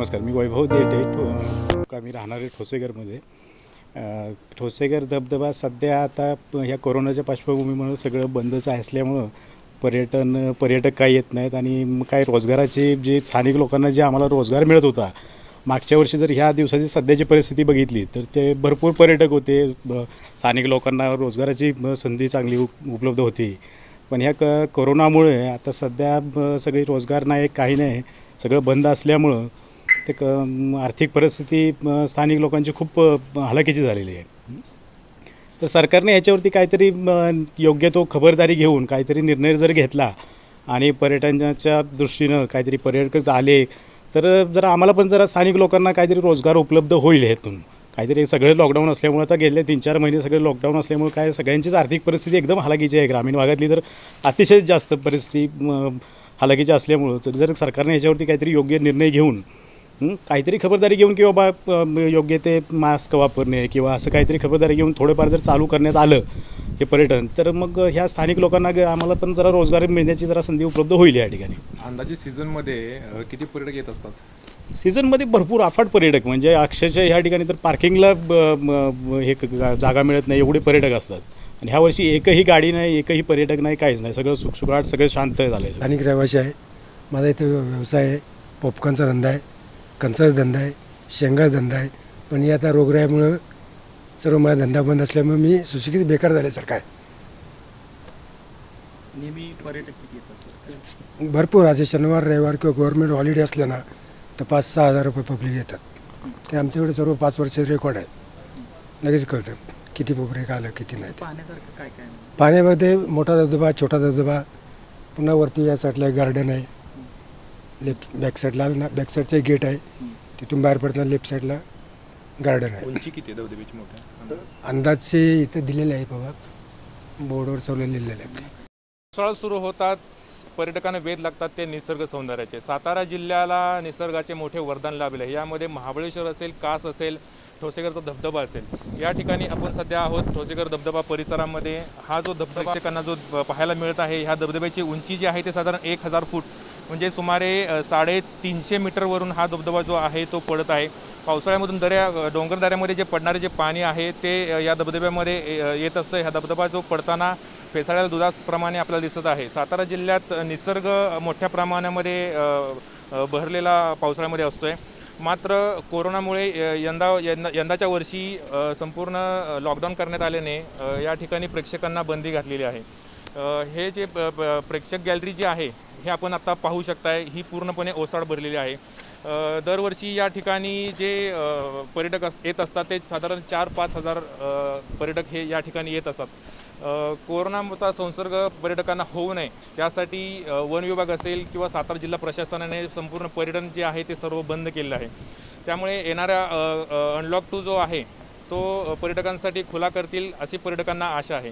नमस्कार, मी वैभव देठे आम्ही राहणार आहे ठोसेघरमध्ये. ठोसेघर धबधबा सध्या आता ह्या कोरोनाच्या पार्श्वभूमीमुळे सगळं बंदच असल्यामुळं पर्यटक काही येत नाहीत आणि काय रोजगाराची जी स्थानिक लोकांना जे आम्हाला रोजगार मिळत होता मागच्या वर्षी जर ह्या दिवसाची सध्याची परिस्थिती बघितली तर ते भरपूर पर्यटक होते. स्थानिक लोकांना रोजगाराची संधी चांगली उपलब्ध होती. पण ह्या कोरोनामुळे आता सध्या सगळी रोजगार नाही, काही नाही, सगळं बंद असल्यामुळं ते आर्थिक परिस्थिती स्थानिक लोकांची खूप हलाखीची झालेली आहे. तर सरकारने याच्यावरती काहीतरी योग्य तो खबरदारी घेऊन काहीतरी निर्णय जर घेतला आणि पर्यटनाच्या दृष्टीनं काहीतरी पर्यटक आले तर जरा आम्हाला पण जरा स्थानिक लोकांना काहीतरी रोजगार उपलब्ध होईल. ह्यातून काहीतरी सगळे लॉकडाऊन असल्यामुळे आता गेले 3-4 महिने सगळे लॉकडाऊन असल्यामुळे काय सगळ्यांचीच आर्थिक परिस्थिती एकदम हलाखीची आहे. ग्रामीण भागातली तर अतिशय जास्त परिस्थिती हलाखीची असल्यामुळं जर सरकारने याच्यावरती काहीतरी योग्य निर्णय घेऊन काहीतरी खबरदारी घेऊन किंवा बा योग्य ते मास्क वापरणे किंवा असं काहीतरी खबरदारी घेऊन थोडंफार जर चालू करण्यात आलं हे पर्यटन तर मग ह्या स्थानिक लोकांना आम्हाला पण जरा रोजगार मिळण्याची जरा संधी उपलब्ध होईल. या ठिकाणी अंदाजे सीझनमध्ये किती पर्यटक येत असतात? सीझनमध्ये भरपूर अफाट पर्यटक, म्हणजे अक्षरशः ह्या ठिकाणी तर पार्किंगला हे जागा मिळत नाही एवढे पर्यटक असतात. आणि ह्या वर्षी एकही गाडी नाही, एकही पर्यटक नाही, काहीच नाही, सगळं सुखसुखाट, सगळं शांत झालं आहे. स्थानिक रहिवासी आहे. माझा इथे व्यवसाय आहे, पॉपकॉर्नचा धंदा आहे, कणसाचा धंदा आहे, शेंगाचा धंदा आहे. पण हे आता रोगराईमुळं सर्व माझा धंदा बंद असल्यामुळे मी सुशिक्षित बेकार झाल्यासारखं आहे. नेहमी पर्यटक किती येत असतात? भरपूर असे शनिवार रविवार किंवा गव्हर्नमेंट हॉलिडे असले ना तर 5-6 हजार रुपये पब्लिक येतात. ते आमच्याकडे सर्व 5 वर्षाचे रेकॉर्ड आहे. लगेच कळतं किती पब्लिक आलं किती नाही. पाहण्यासारखं काय काय? पाण्यामध्ये मोठा धबधबा, छोटा धबधबा, पुन्हा वरती या साईडला गार्डन आहे. लेफ्ट बॅक साईडला ना, बॅक साईडचं गेट आहे, तिथून बाहेर पडताना लेफ्ट साईडला गार्डन आहे. उंची किती आहे धबधब्याची? मोठ्या अंदाजचे इथे दिलेले आहे बघा, बोर्डवर चवलेले आहे. पावसाळा सुरू होताच पर्यटकांना वेध लागतात ते निसर्ग सौंदर्याचे. सातारा जिल्ह्याला निसर्गाचे मोठे वरदान लाभले आहे. यामध्ये महाबळेश्वर असेल, कास असेल, ठोसेघरचा धबधबा असेल. या ठिकाणी आपण सध्या आहोत ठोसेघर धबधबा परिसरामध्ये. हा जो धबधबा प्रेक्षकांना जो पाहायला मिळत आहे, ह्या धबधब्याची उंची जी आहे ते साधारण 1000 फूट, म्हणजे सुमारे 350 मीटरवरून हा धबधबा जो आहे तो पडत आहे. पावसाळ्यामधून डोंगर दऱ्यामध्ये जे पडणारे जे पाणी आहे ते या धबधब्यामध्ये येत असतं. हा धबधबा जो पडताना फेसाळ्याला दुधाप्रमाणे आपल्याला दिसत आहे. सातारा जिल्ह्यात निसर्ग मोठ्या प्रमाणामध्ये बहरलेला पावसाळ्यामध्ये असतो आहे. मात्र कोरोनामुळे यंदाच्या वर्षी संपूर्ण लॉकडाऊन करण्यात आल्याने या ठिकाणी प्रेक्षकांना बंदी घातलेली आहे. हे जे प्रेक्षक गॅलरी जी आहे हे आपण आत्ता पाहू शकताय, ही पूर्णपणे ओसाड भरलेली आहे. दरवर्षी या ठिकाणी जे पर्यटक येत असतात ते साधारण 4-5 हजार पर्यटक हे या ठिकाणी येत असतात. कोरोनाचा संसर्ग पर्यटकांना होऊ नये त्यासाठी वन विभाग असेल किंवा सातारा जिल्हा प्रशासनाने संपूर्ण पर्यटन जे आहे ते सर्व बंद केलेलं आहे. त्यामुळे येणाऱ्या अनलॉक 2 जो आहे तो पर्यटकांसाठी खुला करतील अशी पर्यटकांना आशा आहे.